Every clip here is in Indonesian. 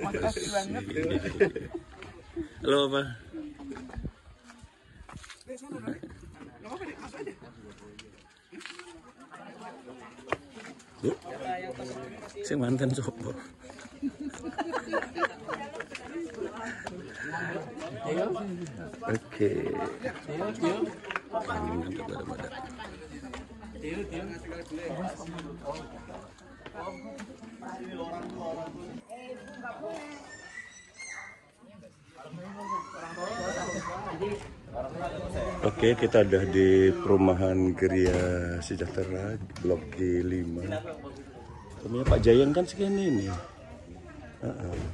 Makasih banget. Halo Pak. Saya mantan sopo. Oke. Oke, kita ada di perumahan Geria Sejahtera Blok G5. Rumahnya Pak Jayan kan segini ini.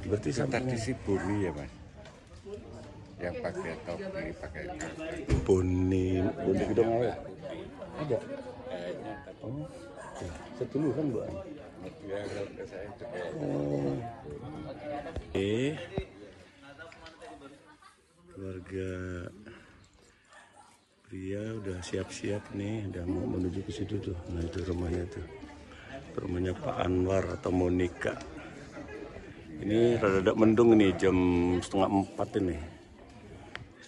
Berarti sampai di si Boni ya Mas, yang pakai topi pakai Boni gedung awet ada. Oh, setulu kan Bu. ya kalau ke saya itu kayak Keluarga pria udah siap-siap nih, udah mau menuju ke situ tuh. Nah itu rumahnya tuh, rumahnya Pak Anwar atau Monika. Ini rada mendung nih, jam 3:30 ini.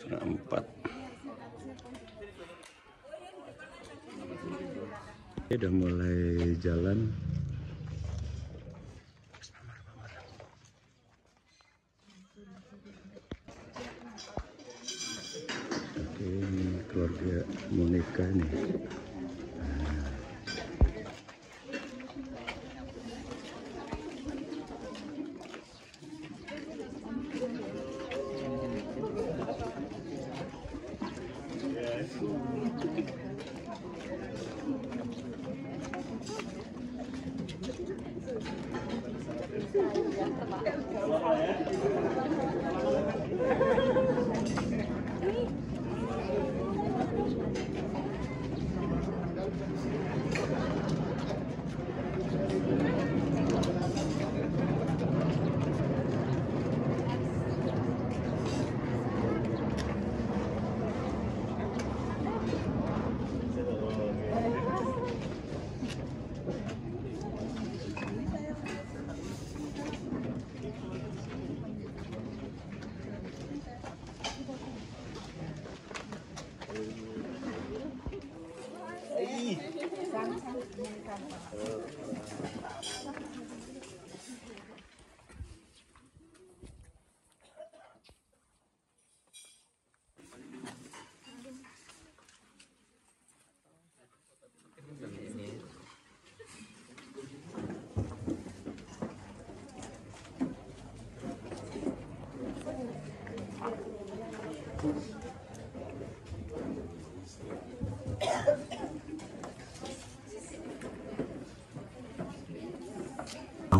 3:30. Ini udah mulai jalan. Oke, ini keluarga Monika nih.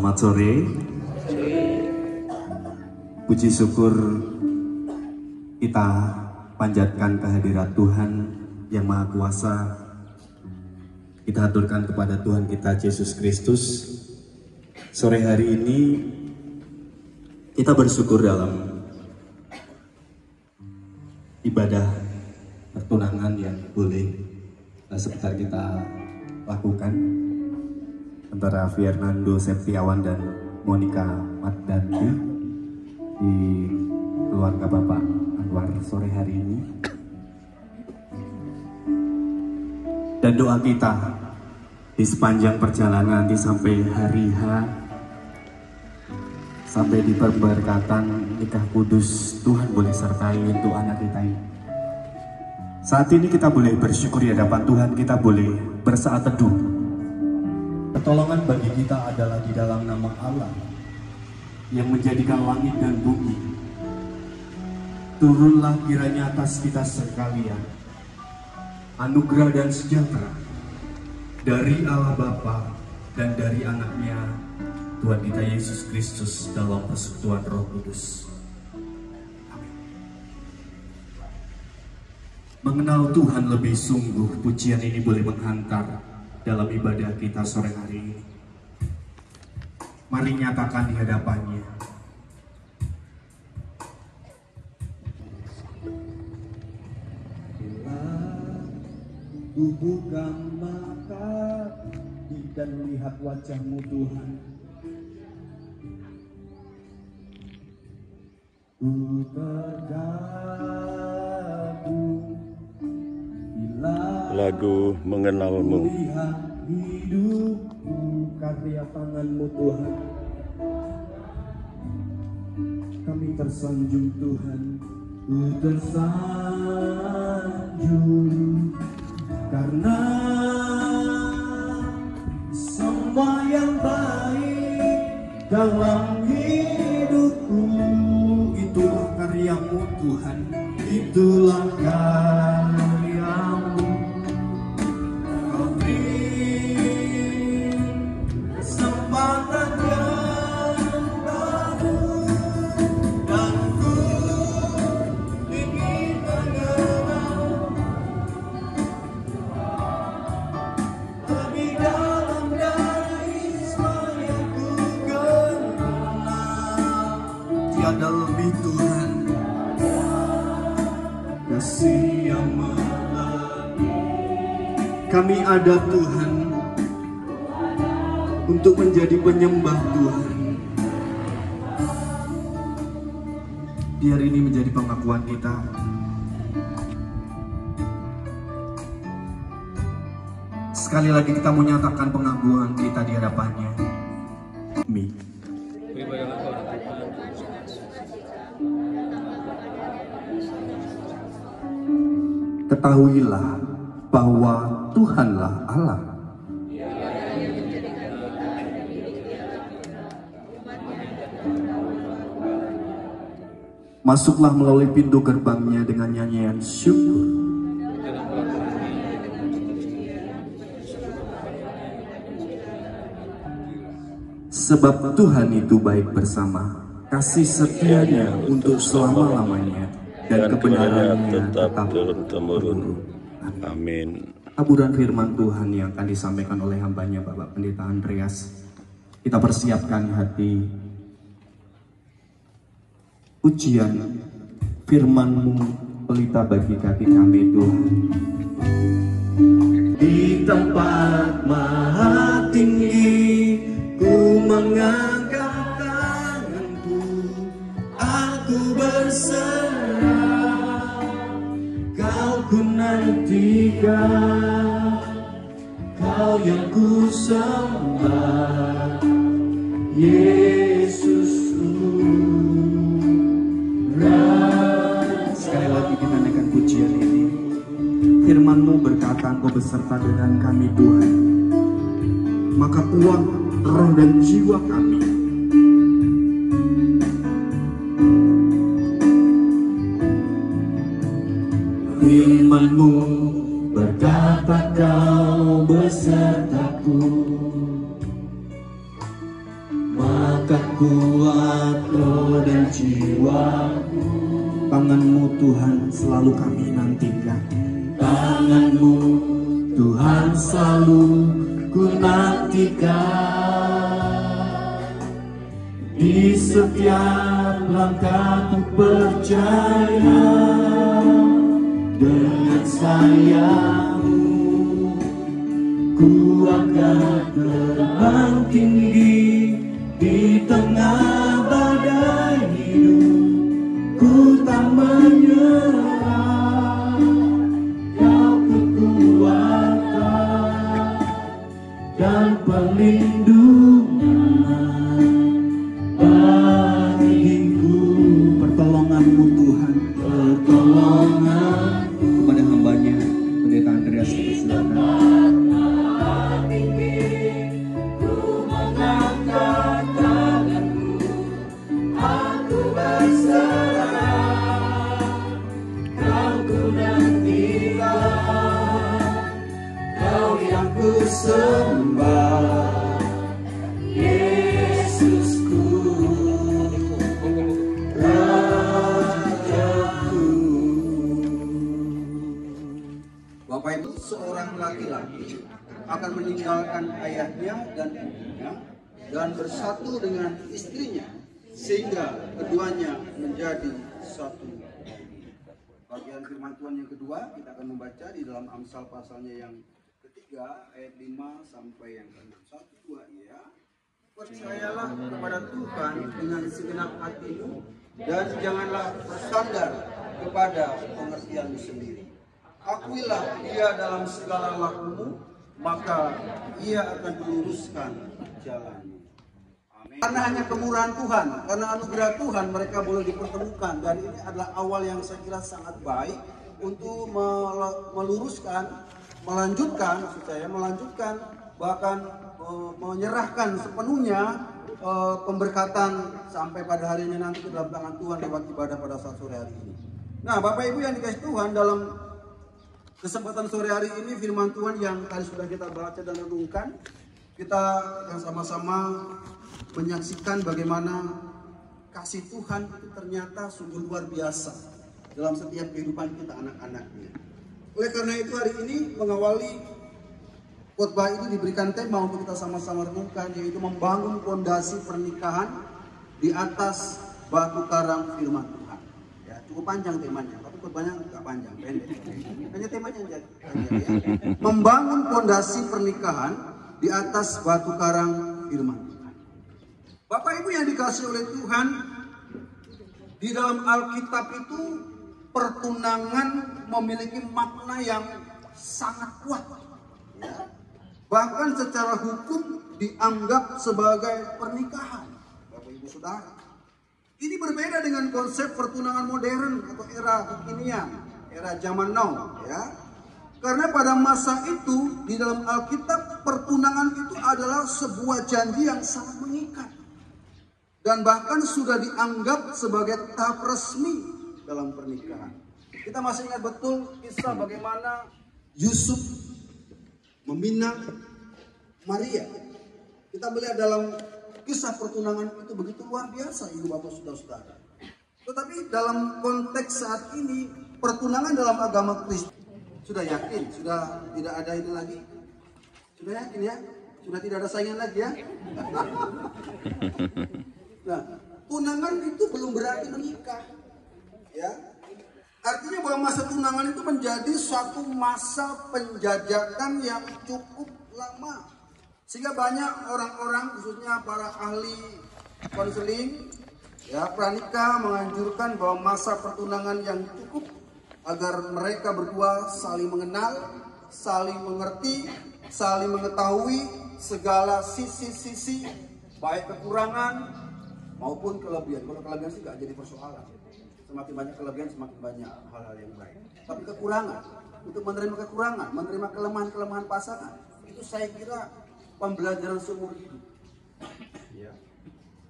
Selamat sore. Puji syukur kita panjatkan kehadirat Tuhan yang Maha Kuasa. Kita aturkan kepada Tuhan kita Yesus Kristus. Sore hari ini kita bersyukur dalam ibadah pertunangan yang boleh sebentar kita lakukan antara Fernando Septiawan dan Monika Maddanti di keluarga Bapak Anwar sore hari ini. Dan doa kita di sepanjang perjalanan nanti sampai hari H, sampai di pemberkatan nikah kudus, Tuhan boleh sertai untuk anak kita ini. Saat ini kita boleh bersyukur di hadapan Tuhan, kita boleh bersaat teduh. Pertolongan bagi kita adalah di dalam nama Allah yang menjadikan langit dan bumi. Turunlah kiranya atas kita sekalian anugerah dan sejahtera dari Allah Bapa dan dari anaknya Tuhan kita Yesus Kristus dalam persekutuan Roh Kudus. Amin. Mengenal Tuhan lebih sungguh, pujian ini boleh menghantar dalam ibadah kita sore hari ini. Mari nyatakan di hadapannya. Bila ku buka mata di dan melihat wajah-Mu Tuhan. Ku tergabung bila Lagu Mengenal-Mu. melihat hidupku karya tangan-Mu Tuhan. Kami tersanjung Tuhan, ku tersanjung karena semua yang baik dalam hidupku, itulah karya-Mu Tuhan, itulah karya-Mu. Kau beri kesempatan yang baru dan ku ingin mengenal lebih dalam dari semua yang ku kenal. Tiada lebih Tuhan, kasih yang melebihi. Kami ada Tuhan untuk menjadi penyembah Tuhan. Biar ini menjadi pengakuan kita. Sekali lagi kita menyatakan pengakuan kita di hadapannya. Amin. Ketahuilah bahwa Tuhanlah Allah. Masuklah melalui pintu gerbangnya dengan nyanyian syukur. Sebab Tuhan itu baik bersama, kasih setianya untuk selama-lamanya, dan kebenarannya tetap turun-temurun. Amin. Taburan firman Tuhan yang akan disampaikan oleh hambanya Bapak Pendeta Andreas. Kita persiapkan hati. Ujian firman-Mu pelita bagi kaki kami Tuhan. Di tempat maha tinggi ku mengangkat tanganku, aku berserah, Kau ku nantikan, Kau yang ku sembah, Yesusku. Sekali lagi kita naikkan pujian ini. Firman-Mu berkata, Engkau beserta dengan kami Tuhan, maka kuat roh dan jiwa kami. Firman-Mu berkata, Kau besertaku, maka kuat roh dan jiwaku. Tangan-Mu Tuhan selalu kami nantikan, tangan-Mu Tuhan selalu ku nantikan. Di setiap langkahku percaya, dengan sayang-Mu ku akan terbang tinggi di tengah badai hidup. Ku tak menyerah, Kau kekuatan dan perlindungan bagiku. Pertolongan-Mu Tuhan, pertolongan kepada hambanya Pendeta Andreas. Silakan. Sembah Yesusku, Rajaku. Bapak Ibu, seorang laki-laki akan meninggalkan ayahnya dan ibunya dan bersatu dengan istrinya sehingga keduanya menjadi satu. Bagian firman Tuhan yang kedua kita akan membaca di dalam Amsal pasalnya yang ketiga 3 ayat 5 sampai yang ke-6. 1, 2 ya. Percayalah kepada Tuhan dengan segenap hatimu dan janganlah bersandar kepada pengertianmu sendiri. Akuilah Dia dalam segala lakumu, maka Ia akan meluruskan jalanmu. Amin. Karena hanya kemurahan Tuhan, karena anugerah Tuhan mereka boleh dipertemukan, dan ini adalah awal yang saya kira sangat baik untuk meluruskan, melanjutkan, bahkan menyerahkan sepenuhnya pemberkatan sampai pada hari ini nanti ke dalam tangan Tuhan lewat ibadah pada saat sore hari ini. Nah, Bapak Ibu yang dikasihi Tuhan, dalam kesempatan sore hari ini firman Tuhan yang tadi sudah kita baca dan renungkan, kita akan sama-sama menyaksikan bagaimana kasih Tuhan itu ternyata sungguh luar biasa dalam setiap kehidupan kita anak-anaknya. Oleh karena itu hari ini mengawali khotbah ini diberikan tema untuk kita sama-sama renungkan, yaitu membangun fondasi pernikahan di atas batu karang firman Tuhan. Ya, cukup panjang temanya, tapi khotbahnya nggak panjang, pendek. Hanya temanya aja. Ya. Membangun fondasi pernikahan di atas batu karang firman Tuhan. Bapak Ibu yang dikasihi oleh Tuhan, di dalam Alkitab itu pertunangan memiliki makna yang sangat kuat. Ya. Bahkan secara hukum dianggap sebagai pernikahan. Bapak Ibu Saudara, ini berbeda dengan konsep pertunangan modern atau era kekinian, era zaman now, ya. Karena pada masa itu di dalam Alkitab pertunangan itu adalah sebuah janji yang sangat mengikat dan bahkan sudah dianggap sebagai tahap resmi dalam pernikahan. Kita masih ingat betul kisah bagaimana Yusuf meminang Maria. Kita melihat dalam kisah pertunangan itu begitu luar biasa, ibu bapak saudara-saudara. Tetapi dalam konteks saat ini, pertunangan dalam agama Kristen sudah yakin, sudah tidak ada ini lagi. Sudah yakin ya? Sudah tidak ada saingan lagi ya? Nah, tunangan itu belum berarti menikah. Ya. Artinya bahwa masa tunangan itu menjadi suatu masa penjajakan yang cukup lama. Sehingga banyak orang-orang, khususnya para ahli konseling, ya, pranika menganjurkan bahwa masa pertunangan yang cukup agar mereka berdua saling mengenal, saling mengerti, saling mengetahui segala sisi-sisi, baik kekurangan maupun kelebihan. Kalau kelebihan sih nggak jadi persoalan. Semakin banyak kelebihan, semakin banyak hal-hal yang baik. Tapi kekurangan, untuk menerima kekurangan, menerima kelemahan-kelemahan pasangan, itu saya kira pembelajaran seumur hidup. Ya.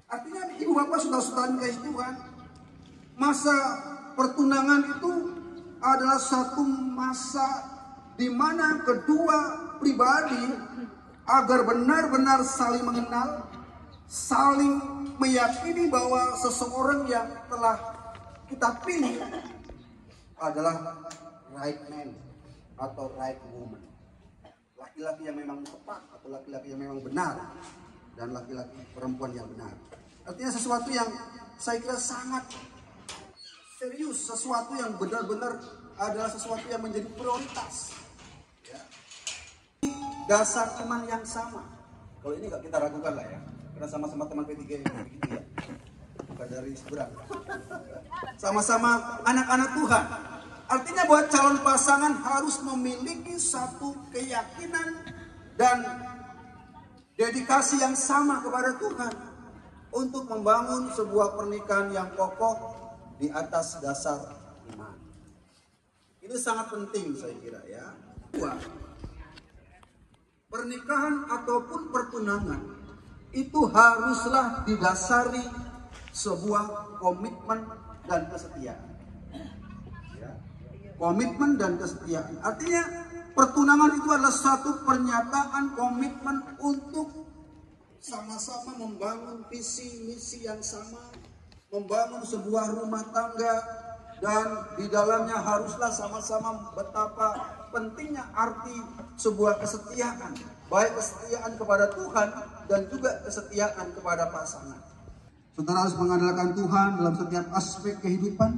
Artinya ibu bapak saudara-saudara kasih Tuhan, masa pertunangan itu adalah satu masa di mana kedua pribadi agar benar-benar saling mengenal, saling meyakini bahwa seseorang yang telah kita pilih adalah right man atau right woman. Laki-laki yang memang tepat atau laki-laki yang memang benar dan laki-laki perempuan yang benar. Artinya sesuatu yang saya kira sangat serius, sesuatu yang benar-benar adalah sesuatu yang menjadi prioritas. Ya. Dasar iman yang sama. Kalau ini nggak kita ragukan lah ya, karena sama-sama teman P3 yang begitu ya. Bukan dari seberang. Sama-sama anak-anak Tuhan. Artinya buat calon pasangan harus memiliki satu keyakinan dan dedikasi yang sama kepada Tuhan untuk membangun sebuah pernikahan yang kokoh di atas dasar iman. Ini sangat penting saya kira ya. Pernikahan ataupun pertunangan itu haruslah didasari sebuah komitmen dan kesetiaan. Ya. Komitmen dan kesetiaan. Artinya pertunangan itu adalah satu pernyataan komitmen untuk sama-sama membangun visi misi yang sama, membangun sebuah rumah tangga, dan di dalamnya haruslah sama-sama betapa pentingnya arti sebuah kesetiaan, baik kesetiaan kepada Tuhan dan juga kesetiaan kepada pasangan. Saudara harus mengandalkan Tuhan dalam setiap aspek kehidupan,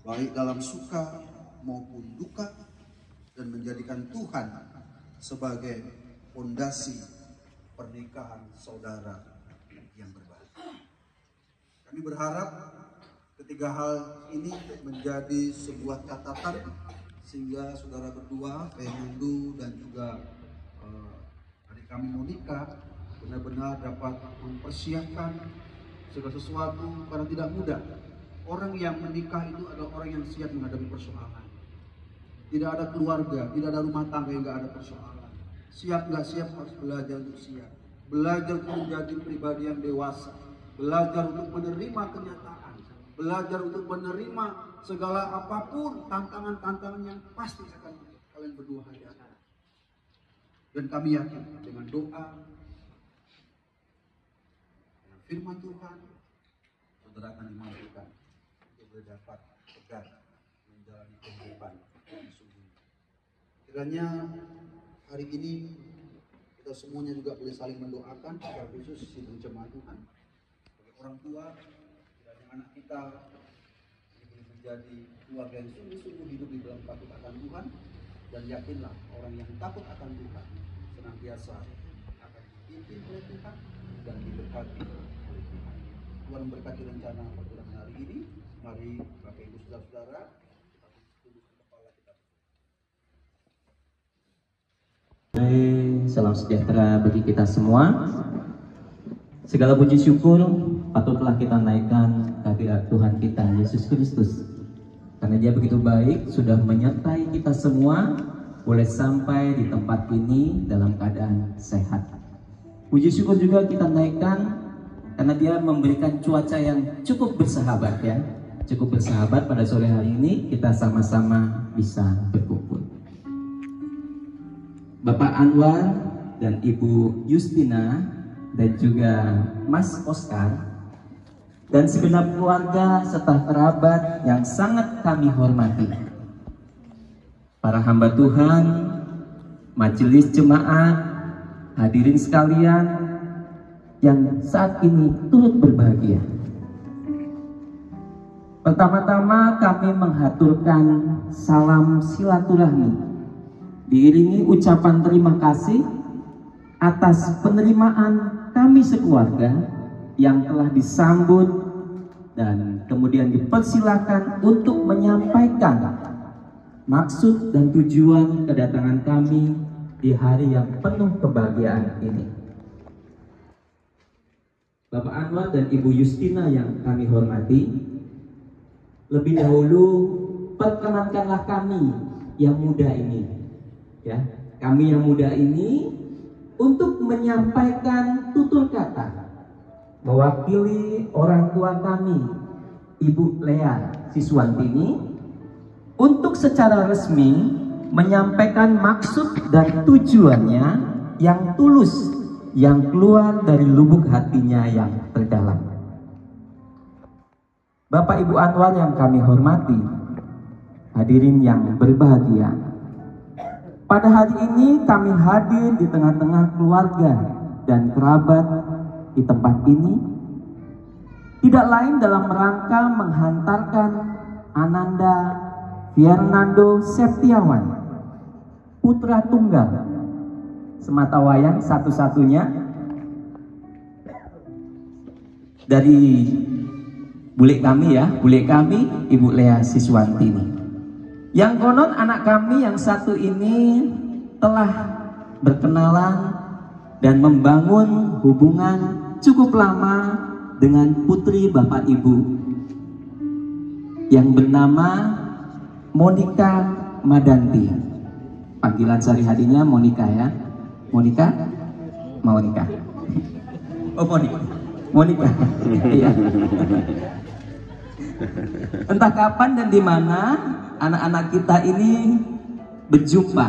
baik dalam suka maupun duka, dan menjadikan Tuhan sebagai fondasi pernikahan saudara yang berbahagia. Kami berharap ketiga hal ini menjadi sebuah catatan sehingga saudara berdua, Fernando dan juga adik kami Monica, benar-benar dapat mempersiapkan segala sesuatu karena tidak mudah. Orang yang menikah itu adalah orang yang siap menghadapi persoalan. Tidak ada keluarga, tidak ada rumah tangga yang nggak ada persoalan. Siap nggak siap harus belajar untuk siap. Belajar untuk menjadi pribadi yang dewasa. Belajar untuk menerima kenyataan. Belajar untuk menerima segala apapun tantangan-tantangan yang pasti akan kalian berdua hadapi. Dan kami yakin dengan doa, dengan firman Tuhan, saudara akan dimampukan untuk dapat tegar menjalani kehidupan yang sungguh. Kiranya hari ini kita semuanya juga boleh saling mendoakan, secara khusus sidang jemaat Tuhan, sebagai orang tua, kiranya anak kita ini boleh menjadi keluarga yang sungguh-sungguh hidup di dalam takut akan Tuhan, dan yakinlah orang yang takut akan Tuhan senantiasa akan dipimpin oleh Tuhan dan diberkati oleh Tuhan. Tuhan memberkati rencana perkuliahan hari ini. Mari Bapak Ibu Saudara-saudara, kita tundukkan kepala kita. Salam sejahtera bagi kita semua. Segala puji syukur patutlah kita naikkan kehadirat Tuhan kita Yesus Kristus, karena Dia begitu baik, sudah menyertai kita semua boleh sampai di tempat ini dalam keadaan sehat. Puji syukur juga kita naikkan karena Dia memberikan cuaca yang cukup bersahabat, ya, cukup bersahabat. Pada sore hari ini kita sama-sama bisa berkumpul. Bapak Anwar dan Ibu Justina dan juga Mas Oscar dan segenap keluarga serta kerabat yang sangat kami hormati, para hamba Tuhan, majelis jemaat, hadirin sekalian yang saat ini turut berbahagia. Pertama-tama kami menghaturkan salam silaturahmi diiringi ucapan terima kasih atas penerimaan kami sekeluarga yang telah disambut dan kemudian dipersilakan untuk menyampaikan maksud dan tujuan kedatangan kami di hari yang penuh kebahagiaan ini. Bapak Anwar dan Ibu Justina yang kami hormati, lebih dahulu perkenankanlah kami yang muda ini, ya, kami yang muda ini untuk menyampaikan tutur kata mewakili orang tua kami, Ibu Lea Siswantini, untuk secara resmi menyampaikan maksud dan tujuannya yang tulus, yang keluar dari lubuk hatinya yang terdalam. Bapak Ibu Anwar yang kami hormati, hadirin yang berbahagia, pada hari ini kami hadir di tengah-tengah keluarga dan kerabat di tempat ini tidak lain dalam rangka menghantarkan Ananda Fernando Septiawan, putra tunggal sematawayang satu-satunya dari bule kami, ya, bule kami Ibu Lea Siswantini, yang konon anak kami yang satu ini telah berkenalan dan membangun hubungan cukup lama dengan putri Bapak Ibu yang bernama Monica Madanti. Panggilan sehari-harinya Monica, ya. Monica? Monica. Oh, Monica. Monica. Iya. Entah kapan dan di mana anak-anak kita ini berjumpa.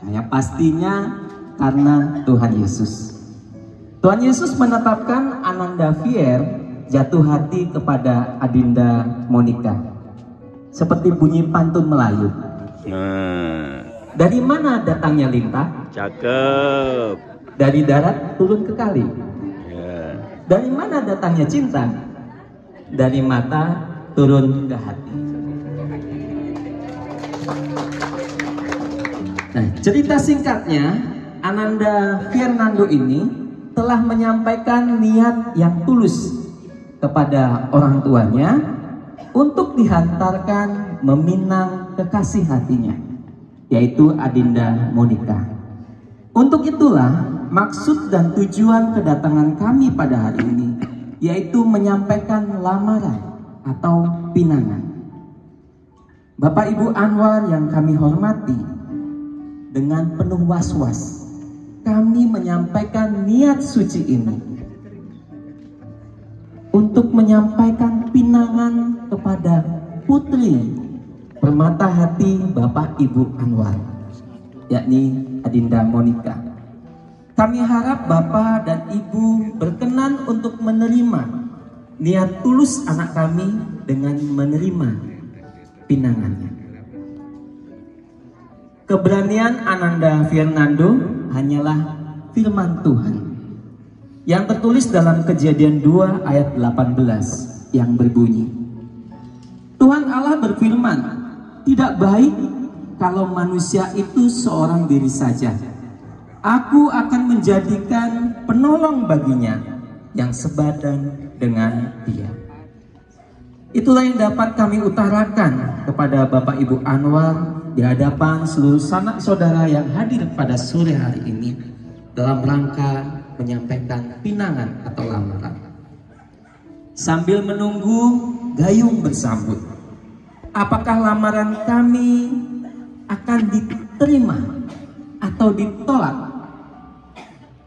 Nah, yang pastinya karena Tuhan Yesus. Tuhan Yesus menetapkan Ananda Fier jatuh hati kepada Adinda Monica. Seperti bunyi pantun Melayu. Dari mana datangnya lintah? Cakep. Dari darat turun ke kali. Ya. Dari mana datangnya cinta? Dari mata turun ke hati. Nah, cerita singkatnya, Ananda Fernando ini telah menyampaikan niat yang tulus kepada orang tuanya untuk dihantarkan meminang kekasih hatinya, yaitu Adinda Monica. Untuk itulah maksud dan tujuan kedatangan kami pada hari ini, yaitu menyampaikan lamaran atau pinangan. Bapak Ibu Anwar yang kami hormati, dengan penuh was-was kami menyampaikan niat suci ini untuk menyampaikan pinangan kepada putri permata hati Bapak Ibu Anwar, yakni Adinda Monica. Kami harap Bapak dan Ibu berkenan untuk menerima niat tulus anak kami dengan menerima pinangannya. Keberanian Ananda Fernando hanyalah firman Tuhan yang tertulis dalam Kejadian 2 ayat 18 yang berbunyi, Tuhan Allah berfirman, tidak baik kalau manusia itu seorang diri saja. Aku akan menjadikan penolong baginya yang sebadan dengan dia. Itulah yang dapat kami utarakan kepada Bapak Ibu Anwar di hadapan seluruh sanak saudara yang hadir pada sore hari ini dalam rangka menyampaikan pinangan atau lamaran. Sambil menunggu gayung bersambut, apakah lamaran kami akan diterima atau ditolak?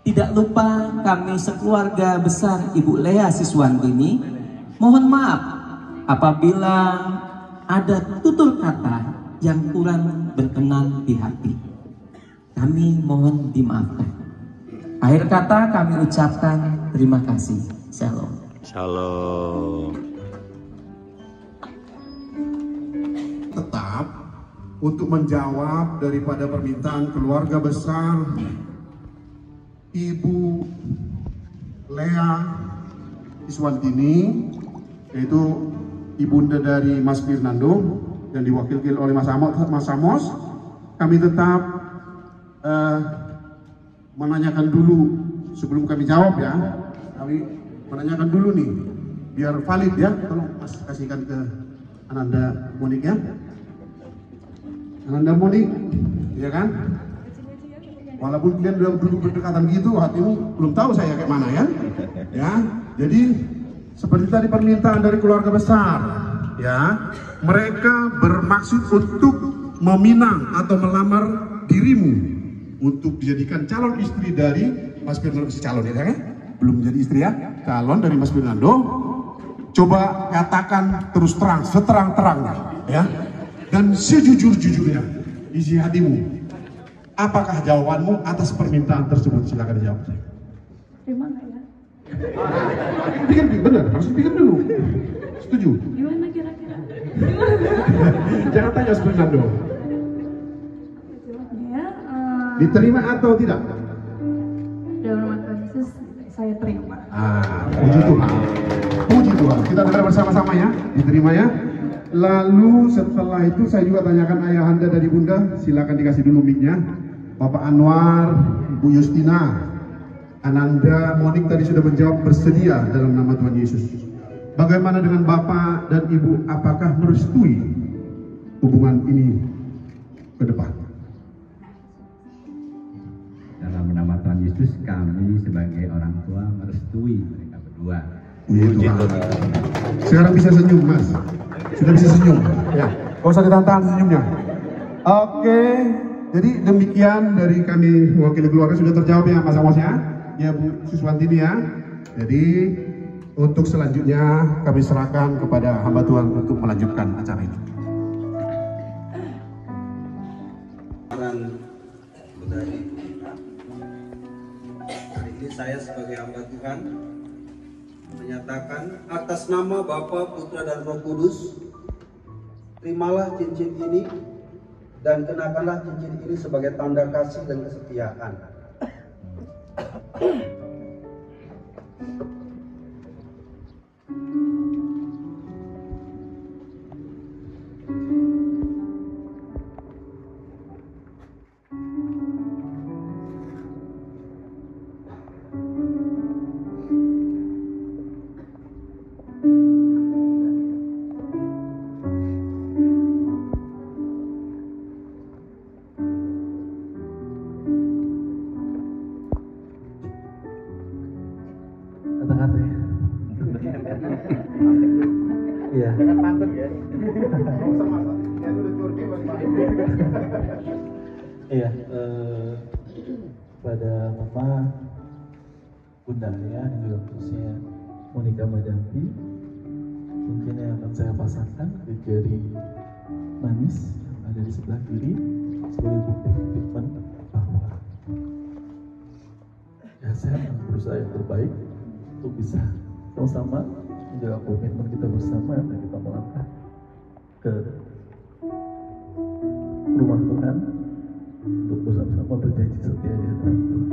Tidak lupa kami sekeluarga besar Ibu Lea Siswantini mohon maaf apabila ada tutur kata yang kurang berkenan di hati. Kami mohon dimaafkan. Akhir kata kami ucapkan terima kasih. Shalom. Shalom. Tetap untuk menjawab daripada permintaan keluarga besar Ibu Lea Iswantini, yaitu ibunda dari Mas Fernando yang diwakilkan oleh Mas Amos, kami tetap menanyakan dulu sebelum kami jawab ya. Kami menanyakan dulu nih, biar valid ya. Tolong Mas kasihkan ke Ananda Monik ya. Ananda Monik, ya kan? Walaupun kalian udah duduk berdekatan gitu, hatimu belum tahu saya kayak mana ya. Ya, jadi seperti tadi permintaan dari keluarga besar, ya, mereka bermaksud untuk meminang atau melamar dirimu untuk dijadikan calon istri dari Mas Fernando. Calon ya, kan? Belum jadi istri ya, calon dari Mas Fernando. Coba katakan terus terang, seterang-terangnya, ya, dan sejujur-jujurnya isi hatimu. Apakah jawabanmu atas permintaan tersebut? Silakan dijawab. Terima nggak ya? Pikir benar, harus pikir dulu. Setuju? Gimana kira-kira? Jangan tanya Fernando. Jawabnya ya. Diterima atau tidak? Dalam nama Yesus saya terima. Puji Tuhan. Puji Tuhan. Kita dengar bersama-sama ya. Diterima ya. Lalu setelah itu saya juga tanyakan ayahanda dari bunda. Silakan dikasih dulu mic-nya. Bapak Anwar, Bu Justina, Ananda Monik tadi sudah menjawab bersedia dalam nama Tuhan Yesus. Bagaimana dengan Bapak dan Ibu? Apakah merestui hubungan ini ke depan? Dalam nama Tuhan Yesus, kami sebagai orang tua merestui mereka berdua. Puji Tuhan. Sekarang bisa senyum, Mas. Sudah bisa senyum. Ya, gak usah ditahan senyumnya. Oke, jadi demikian dari kami mewakili keluarga sudah terjawab ya Mas Amos ya. Ya Bu Siswantini ya. Jadi untuk selanjutnya kami serahkan kepada hamba Tuhan untuk melanjutkan acara ini. Hari ini saya sebagai hamba Tuhan menyatakan atas nama Bapa, Putra dan Roh Kudus, terimalah cincin ini dan kenakanlah cincin ini sebagai tanda kasih dan kesetiaan. semangat ya. Iya. Jangan pantun ya. Iya. Pada Mama, Bunda ya, dan juga khususnya Monika Madanti, cincin yang akan saya pasangkan di jari manis yang ada di sebelah kiri sebagai bukti komitmen bahwa ya saya akan berusaha yang terbaik untuk bisa sama-sama menjaga komitmen kita bersama dan kita melangkah ke rumah Tuhan untuk bersama-sama berjanji setia di hadapan Tuhan.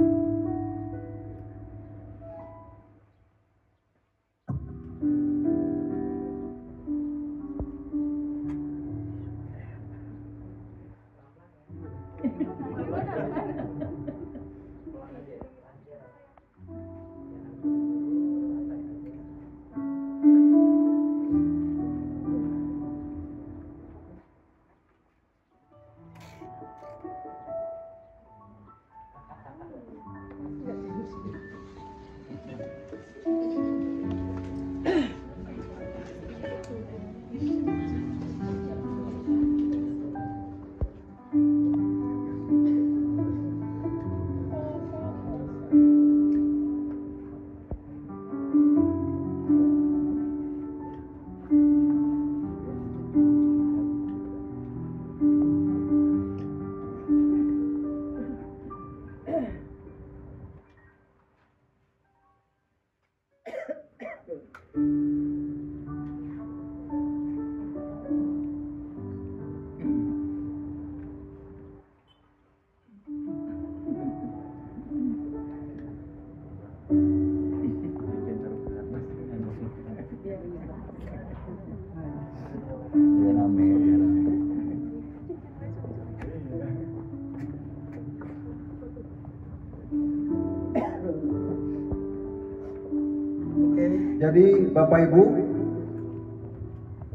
Jadi Bapak Ibu,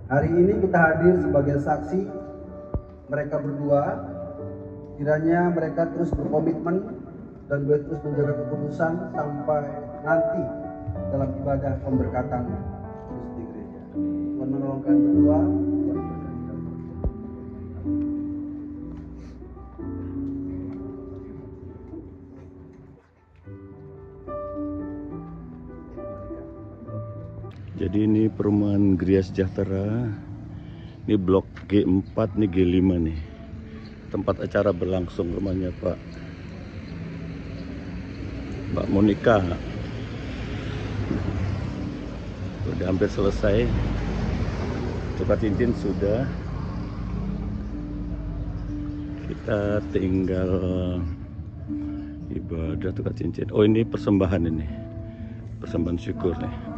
hari ini kita hadir sebagai saksi mereka berdua. Kiranya mereka terus berkomitmen dan terus menjaga kekudusan sampai nanti dalam ibadah pemberkatan kudus di gereja. Tuhan menolong kalian berdua. Jadi ini perumahan Gria Sejahtera. Ini blok G4, nih G5 nih. Tempat acara berlangsung rumahnya Mbak Monika. Udah hampir selesai. Tukar cincin sudah. Kita tinggal ibadah tukar cincin. Oh, ini persembahan ini. Persembahan syukur nih.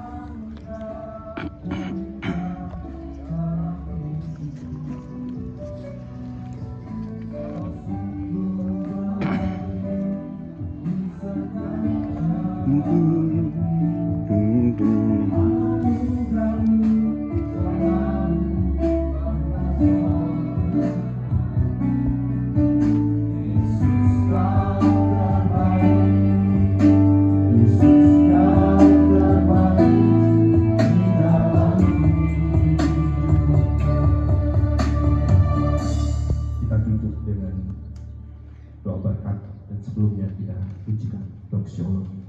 Sebelumnya kita pujikan doxologi.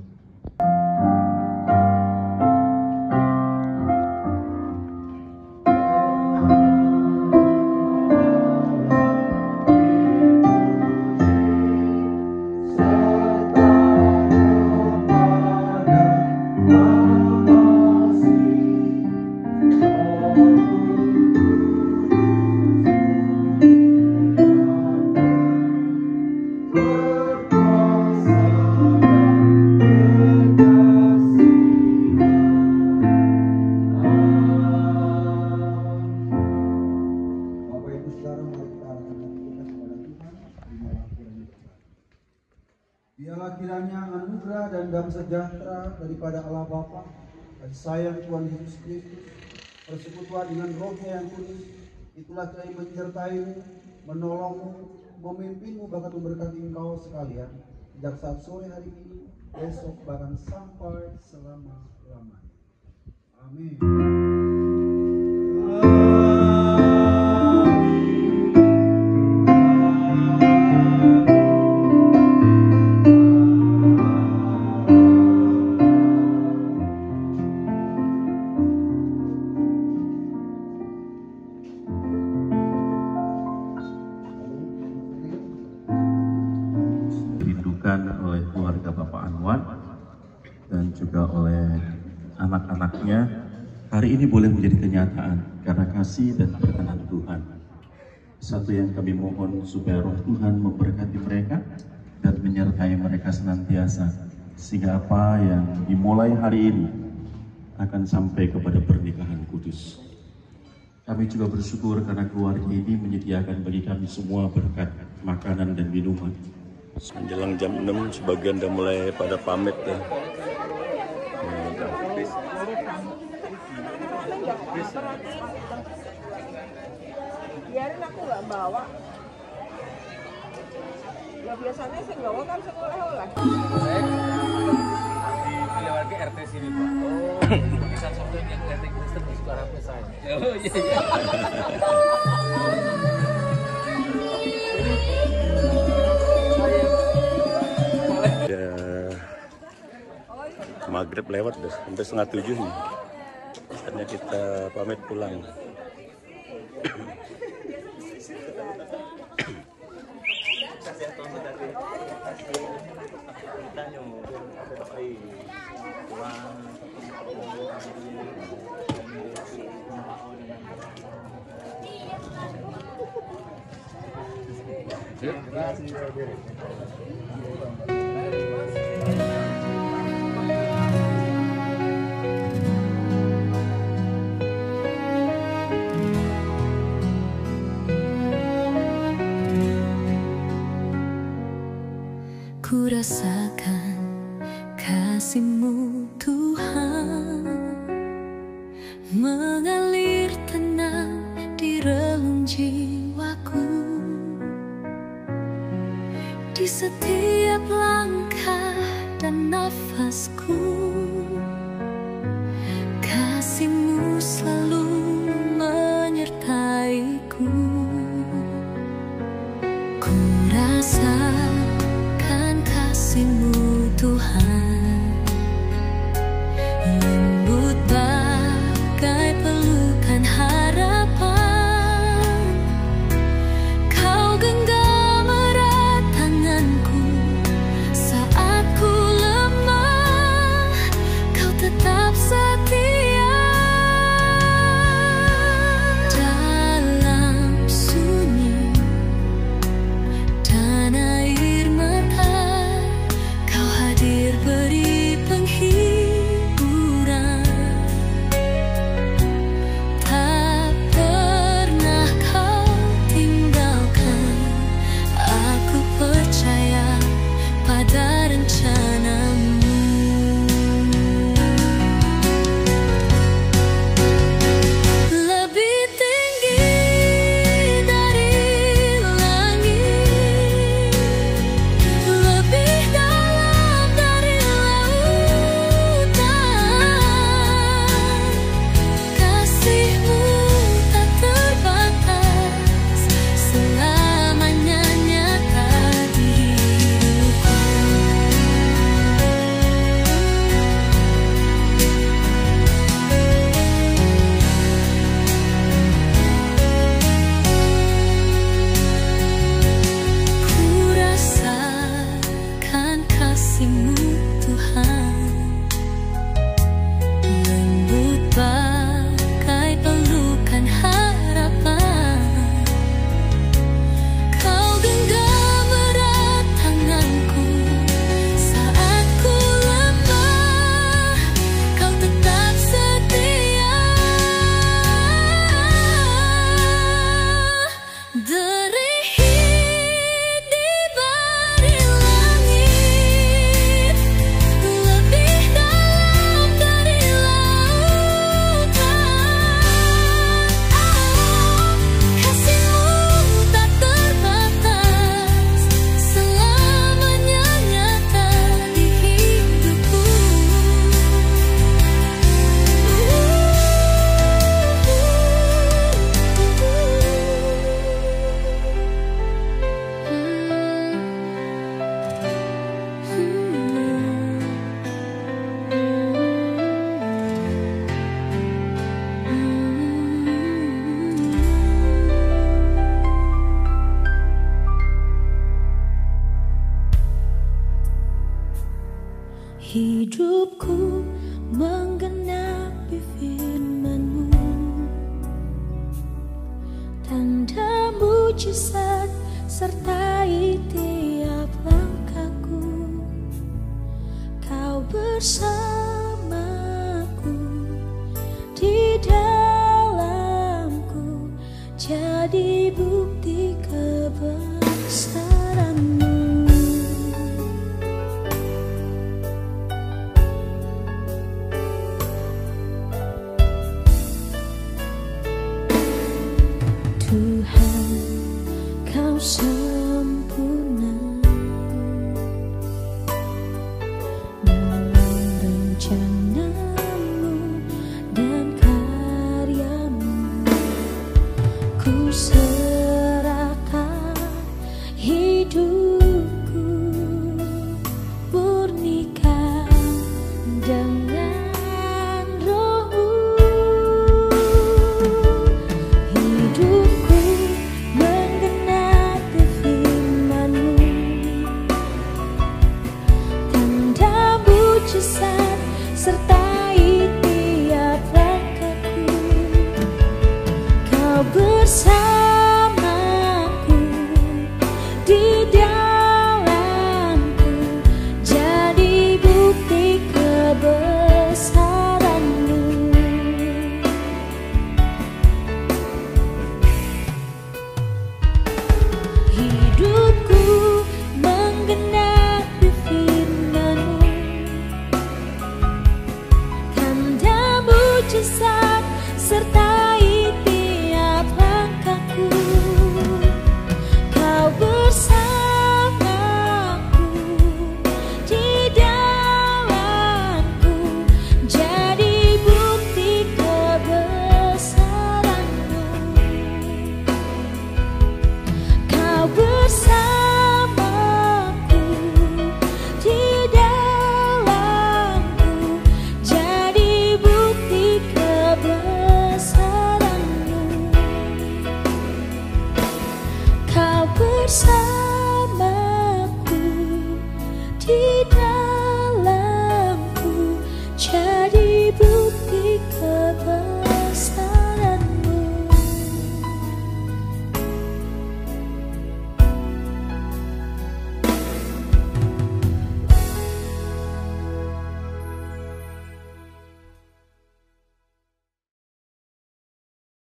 Biarlah kiranya anugerah dan damai sejahtera daripada Allah Bapa, kasih sayang Tuhan Yesus Kristus, persekutuan dengan Roh-Nya yang kudus, itulah kiranya menyertai-Mu, menolong-Mu, memimpin-Mu, bahkan memberkati engkau sekalian, sejak saat sore hari ini, besok bahkan sampai selama-lamanya. Amin. Oleh keluarga Bapak Anwar dan juga oleh anak-anaknya, hari ini boleh menjadi kenyataan karena kasih dan perkenan Tuhan. Satu yang kami mohon supaya Roh Tuhan memberkati mereka dan menyertai mereka senantiasa, sehingga apa yang dimulai hari ini akan sampai kepada pernikahan kudus. Kami juga bersyukur karena keluarga ini menyediakan bagi kami semua berkat makanan dan minuman. Menjelang jam 6 sebagian udah mulai pada pamit ya. Biarin aku nggak bawa. Ya biasanya saya bawa kan sekolah lah. Pilih warga RT sini Pak. Oh, bisa sampai yang RT Kristen di Sukarame saya. Oh iya. Maghrib lewat deh, sampai 6:30 nih. Saatnya kita pamit pulang. Ku rasakan kasih-Mu Tuhan mengalir tenang di relung jiwaku. Di setiap langkah dan nafasku, kasih-Mu selalu menyertaiku. Ku rasakan kasih-Mu Tuhan, lembut bagai pelukan harapan. Kau genggam erat tanganku saat ku lemah, Hidupku menggenapi firman-Mu, tanda mujizat sertai tiap langkahku. Kau bersamaku, di dalamku, jadi bukti kebesaran-Mu. Tuhan, Kau sempurna dalam rencana-Mu dan karya-Mu. Ku serahkan hidupku, murnikan dengan Roh-Mu. Hidupku menggenapi firman-Mu, tanda mujizat sertai tiap langkahku. Kau bersamaku, di dalamku, jadi bukti kebesaran-Mu. Hidupku menggenapi firman-Mu, tanda mujizat sertai tiap langkahku. Kau bersamaku, di dalamku, jadi bukti kebesaran-Mu. Kau bersamaku, di dalamku, jadi bukti kebesaran-Mu. Kau bersamaku,